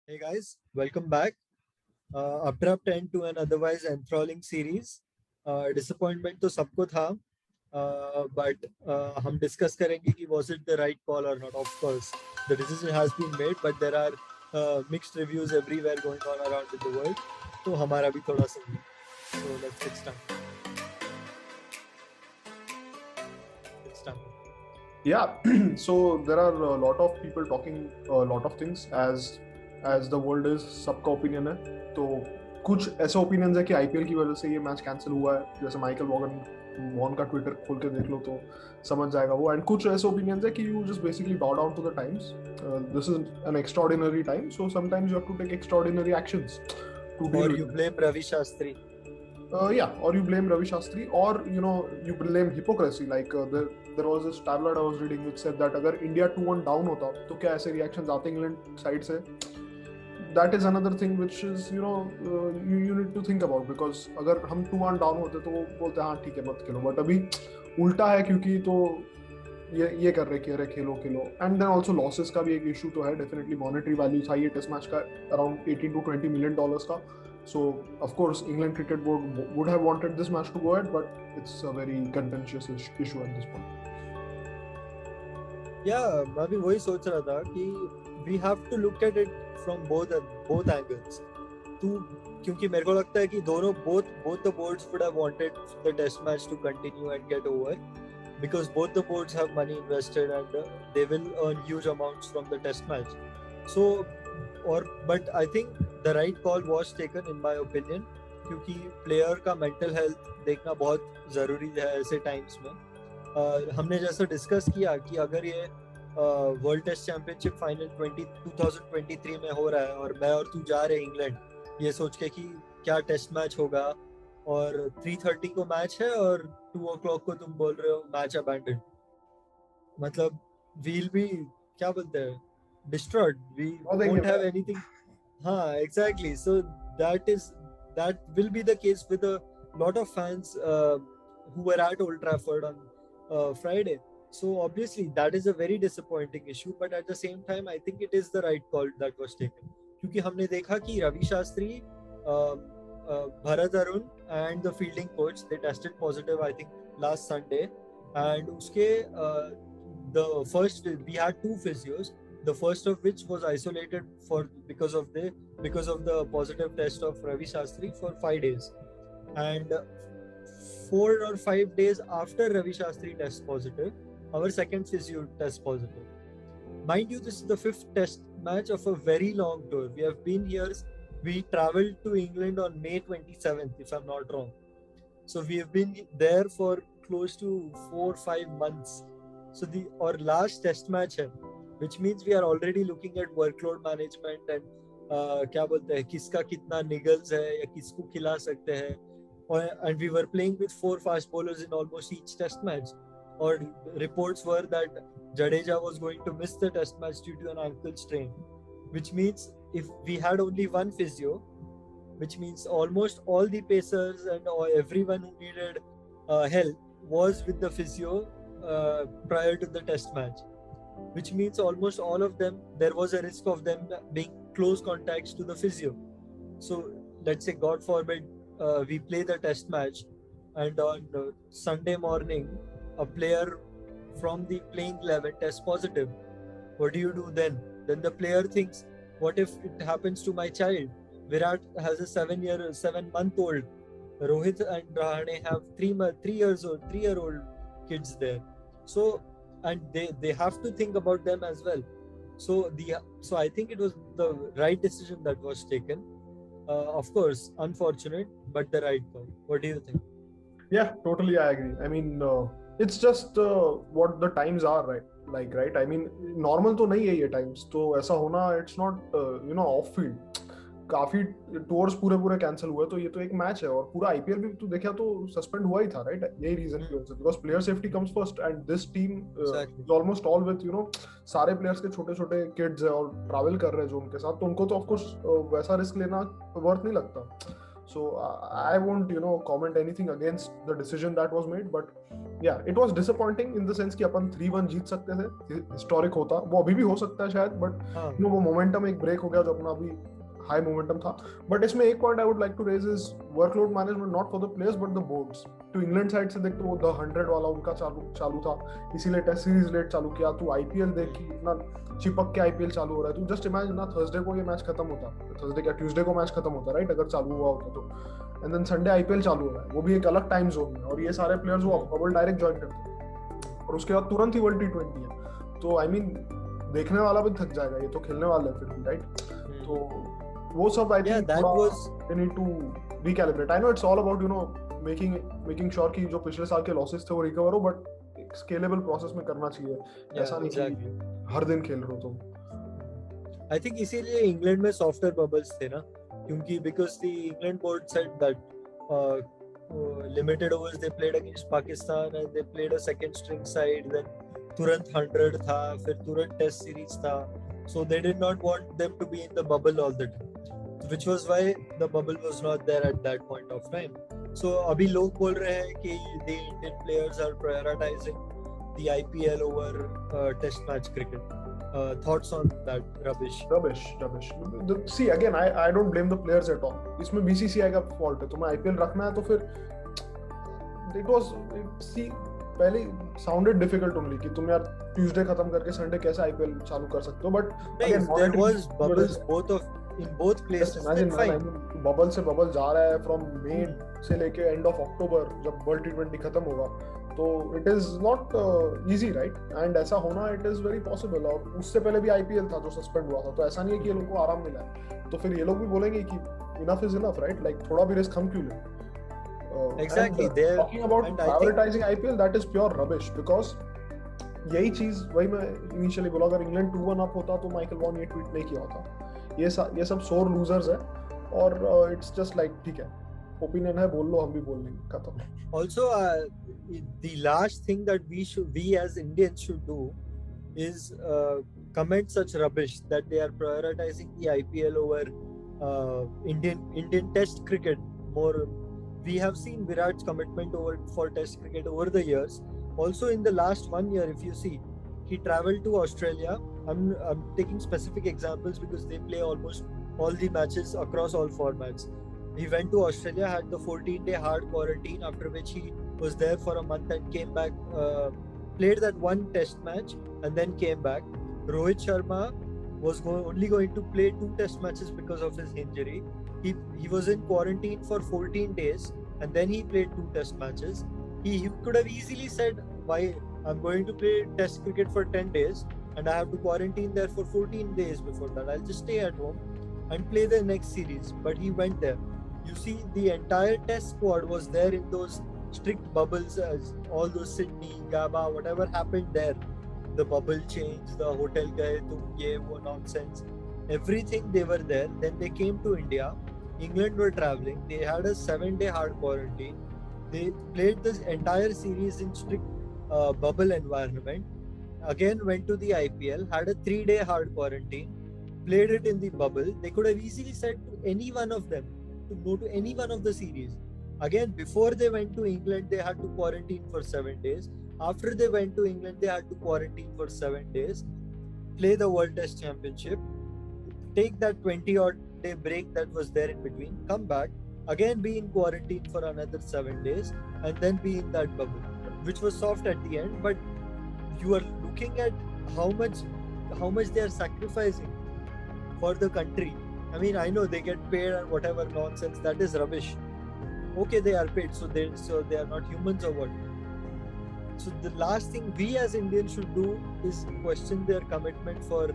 Hey guys, welcome back. Abrupt end to an otherwise enthralling series. Disappointment तो सबको था, but हम discuss करेंगे कि was it the right call or not. Of course, the decision has been made, but there are mixed reviews everywhere going on around in the world. तो हमारा भी थोड़ा सा है. So let's get started. Let's start. Yeah, so there are a lot of people talking a lot of things as the world is सबका opinion है. तो कुछ ऐसे ओपिनियंस है कि आईपीएल की वजह से ये मैच कैंसिल हुआ है, जैसे माइकल वॉन का ट्विटर खोल के देख लो तो समझ जाएगा वो. एंड कुछ ऐसे ओपिनियंस है कि you just basically bow down to the times. This is an extraordinary time, so sometimes you have to take extraordinary actions to deal Or with you it. blame Ravi Shastri. Yeah, or you blame Ravi Shastri, or you blame hypocrisy. Like there was this tabloid I was reading which said that अगर India 2-1 down होता तो क्या ऐसे reactions आते England side से. That is another thing which is you need to think about, because अगर हम 2-1 down होते तो वो बोलते हाँ ठीक है मत खेलो, बट अभी उल्टा है क्योंकि तो ये कर रहे खेलो खेलो. एंड देन ऑल्सो लॉसेस का भी एक इशू तो है. डेफिनेटली मॉनेटरी वैल्यू था ये टेस्ट मैच का अराउंड $18 to $20 million का. So of course England Cricket Board would have wanted this match to go ahead, but it's a very contentious issue at this point. Yeah, मैं भी वही सोच रहा था कि we have to look at it from both angles. क्योंकि मेरे को लगता है कि दोनों both the boards would have wanted the test match to continue and get over, because both the boards have money invested and they will earn huge amounts from the test match. So but I think the right call was taken in my opinion, क्योंकि player का mental health देखना बहुत ज़रूरी है ऐसे times में. हमने जैसा डिस्कस किया कि अगर ये वर्ल्ड टेस्ट चैंपियनशिप फाइनल 2023 में हो रहा है और मैं और तू जा रहे इंग्लैंड ये सोच के कि क्या टेस्ट मैच होगा, और 3:30 को मैच है और 2 o'clock को तुम बोल रहे हो मैच अबैंडन, मतलब वील भी क्या बोलते हैं destroyed, we won't have anything. हाँ exactly. So that will be the case with a lot of fans who were at Old Trafford on Friday. So obviously that is a very disappointing issue, but at the same time I think it is the right call that was taken, क्योंकि हमने देखा कि Ravi Shastri, Bharat Arun and the fielding coach, they tested positive I think last Sunday, and उसके the first we had 2 physios, the first of which was isolated because of the positive test of Ravi Shastri for 5 days, and 4 or 5 days after Ravi Shastri tests positive, our second physio tests positive. Mind you, this is the 5th test match of a very long tour. We have been here. We traveled to England on May 27th, if I'm not wrong. So we have been there for close to 4-5 months. So our last test match है, which means we are already looking at workload management and क्या बोलते हैं किसका कितना niggles है या किसको खिला सकते हैं. And we were playing with 4 fast bowlers in almost each test match. Or reports were that Jadeja was going to miss the test match due to an ankle strain, which means if we had only one physio, which means almost all the pacers and everyone who needed help was with the physio prior to the test match, which means almost all of them, there was a risk of them being close contacts to the physio. So let's say God forbid we play the test match and on Sunday morning a player from the playing 11 tests positive. What do you do then? Then the player thinks, what if it happens to my child? Virat has a 7-month-old. Rohit and Rahane have 3-year-old kids there. So, and they have to think about them as well. So I think it was the right decision that was taken. Of course, unfortunate, but the right call. What do you think? Yeah, totally, I agree. I mean, it's just what the times are, right? Like, right? I mean, normal तो नहीं है ये times. तो ऐसा होना, it's not off field. काफी tours पूरे cancel हुए, तो ये तो एक मैच है. और पूरा आईपीएल भी तू देखा तो सस्पेंड हुआ ही था, राइट? यही रीजन की वजह से, because player safety comes first and this team is almost all with सारे प्लेयर्स के छोटे छोटे किड्स है और ट्रैवल कर रहे हैं जो उनके साथ, तो उनको तो ऑफ कोर्स वैसा रिस्क लेना वर्थ नहीं लगता. So I won't comment anything against the decision that was made, but yeah, it was disappointing in the sense कि अपन 3-1 जीत सकते थे, हिस्टोरिक होता, वो अभी भी हो सकता है शायद, बट हाँ you know वो मोमेंटम एक ब्रेक हो गया जो अपना अभी हाई मोमेंटम था. बट इसमें एक point I would like to raise is workload management, not for the players but the boards. तो इंग्लैंड साइड से देख तो वो द 100 वाला उनका चालू था, इसीलिए टेस्ट सीरीज लेट चालू किया. तू आईपीएल देख कि इतना चिपक के आईपीएल चालू हो रहा है. तू जस्ट इमेजिन ना, थर्सडे को ये मैच खत्म होता, थर्सडे क्या ट्यूसडे को मैच खत्म होता, राइट, अगर चालू हुआ होता तो, एंड देन संडे आईपीएल चालू हो रहा है, वो भी एक अलग टाइम जोन में, और ये सारे प्लेयर्स वो बबल डायरेक्ट ज्वाइन करते हैं, और उसके बाद तुरंत ही वर्ल्ड T20 है. तो आई मीन देखने वाला भी थक जाएगा, ये तो खेलने वाले हैं फिर भी, राइट. तो वो सब I think they need to recalibrate. I know it's all about making sure कि जो पिछले साल के लॉसेस थे वो रिकवर हो, बट एक स्केलेबल प्रोसेस में करना चाहिए. ऐसा नहीं कि हर दिन खेल रहे हो. तो आई थिंक इसीलिए इंग्लैंड में सॉफ्टवेयर बबल्स थे ना, क्योंकि because the England board said that limited overs they played against Pakistan and they played a second string side, then तुरंत 100 था, फिर तुरंत टेस्ट सीरीज था. So they did not want them to be in the bubble all the time, which was why the bubble was not there at that point of time. So अभी लोग बोल रहे हैं कि the Indian players are prioritizing the IPL over test match cricket. Thoughts on that? Rubbish. See again, I don't blame the players at all. इसमें BCCI का fault है. तुम्हें IPL रखना है तो फिर पहले साउंडेड डिफिकल्ट ओनली कि तुम यार ट्यूसडे खत्म करके संडे कैसे आईपीएल चालू कर सकते हो. But again there was bubbles in both places. Imagine bubble से बबल जा रहा है फ्रॉम मई से लेके एंड ऑफ अक्टूबर, जब वर्ल्ड T20 खत्म होगा. तो it is not easy, right. And ऐसा होना इट इज वेरी पॉसिबल. और उससे पहले भी आईपीएल था जो सस्पेंड हुआ था, तो ऐसा नहीं है कि ये लोगों को आराम मिला है. तो फिर ये लोग भी बोलेंगे कि enough is enough, right. Like थोड़ा भी रिस्क हम क्यों लें. Exactly. Talking about prioritizing IPL, that is pure rubbish, because यही चीज वही मैं इनिशियली बोला, अगर इंग्लैंड 2-1 अप होता तो माइकल वॉन ये ट्वीट नहीं किया होता. ये सब सोर लूजर्स है, और इट्स जस्ट लाइक ठीक है, ओपिनियन है, बोल लो, हम भी बोल लेंगे, खत्म. Also, the last thing that we as Indians should do is comment such rubbish that they are prioritizing the IPL over Indian Test cricket more. We have seen Virat's commitment for Test cricket over the years. Also, in the last 1 year, if you see, he traveled to Australia. I'm taking specific examples because they play almost all the matches across all formats. He went to Australia, had the 14-day hard quarantine, after which he was there for a month and came back, played that one Test match, and then came back. Rohit Sharma was only going to play 2 Test matches because of his injury. He was in quarantine for 14 days and then he played 2 test matches. He could have easily said, why I'm going to play test cricket for 10 days and I have to quarantine there for 14 days before that. I'll just stay at home and play the next series. But he went there. You see, the entire test squad was there in those strict bubbles, all those Sydney, Gabba, whatever happened there. The bubble change, the hotel gaye tum ye wo nonsense. Everything, they were there. Then they came to India. England were traveling. They had a 7-day hard quarantine. They played this entire series in strict bubble environment. Again went to the IPL, had a 3-day hard quarantine, played it in the bubble. They could have easily said to any one of them to go to any one of the series. Again, before they went to England, they had to quarantine for 7 days. After they went to England, they had to quarantine for 7 days, play the World Test Championship, take that 20-odd day break that was there in between, come back, again be in quarantine for another 7 days, and then be in that bubble, which was soft at the end. But you are looking at how much they are sacrificing for the country. I mean, I know they get paid and whatever nonsense, that is rubbish. Okay, they are paid, so they are not humans or what? So the last thing we as Indians should do is question their commitment for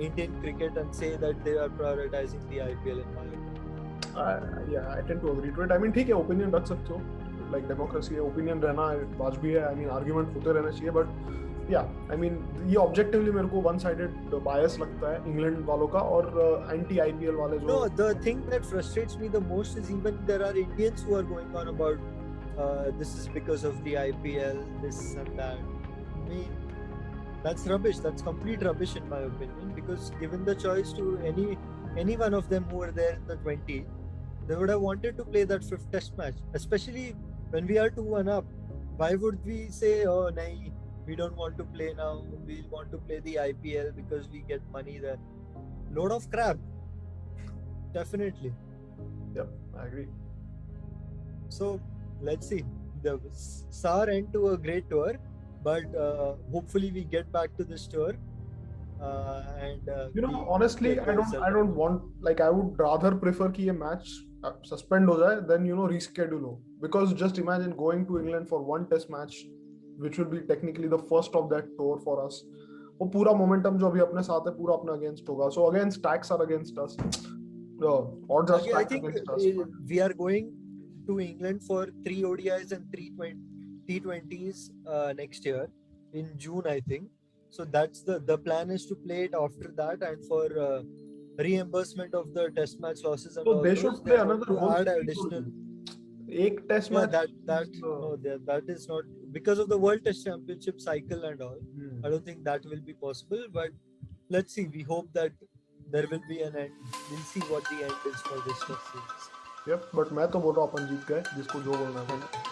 Indian cricket and say that they are prioritizing the IPL in my opinion. Yeah, I tend to agree to it. I mean, ठीक है, opinion रख सकते हो, like democracy है, opinion रहना वाजबी है. I mean, argument होते रहना चाहिए, but yeah, I mean, ये objectively मेरे को one-sided bias लगता है England वालों का, और anti-IPL वाले जो. No, the thing that frustrates me the most is even there are Indians who are going on about this is because of the IPL, this and that. I mean, that's rubbish. That's complete rubbish in my opinion, because given the choice to any one of them who were there in the 20, they would have wanted to play that 5th test match, especially when we are 2-1 up. Why would we say, oh, nahi, we don't want to play now, we want to play the IPL because we get money there? Load of crap. Definitely. Yep, I agree. So let's see. The sour end to a great tour, but hopefully we get back to this tour. And You know, we honestly, get the result. I don't want, like, I would rather prefer कि ये match suspend हो जाए than, you know, reschedule हो. Because just imagine going to England for one test match, which will be technically the first of that tour for us. वो पूरा momentum जो अभी अपने साथ है पूरा अपना against होगा. So again, stacks are against us. The odds are Okay, I stacked think against us. we are going to England for 3 ODIs and 3 T20s next year in June, I think. So that's the plan is to play it after that, and for reimbursement of the test match losses and So all they those, should they play want another to whole add series additional. only. एक test Yeah, match. that is not because of the World Test Championship cycle and all. I don't think that will be possible, but let's see. We hope that there will be an end. We'll see what the end is for this test series. Yep, but मैं तो बोल रहा हूँ अपन जीत गए जिसको जो बोलना है.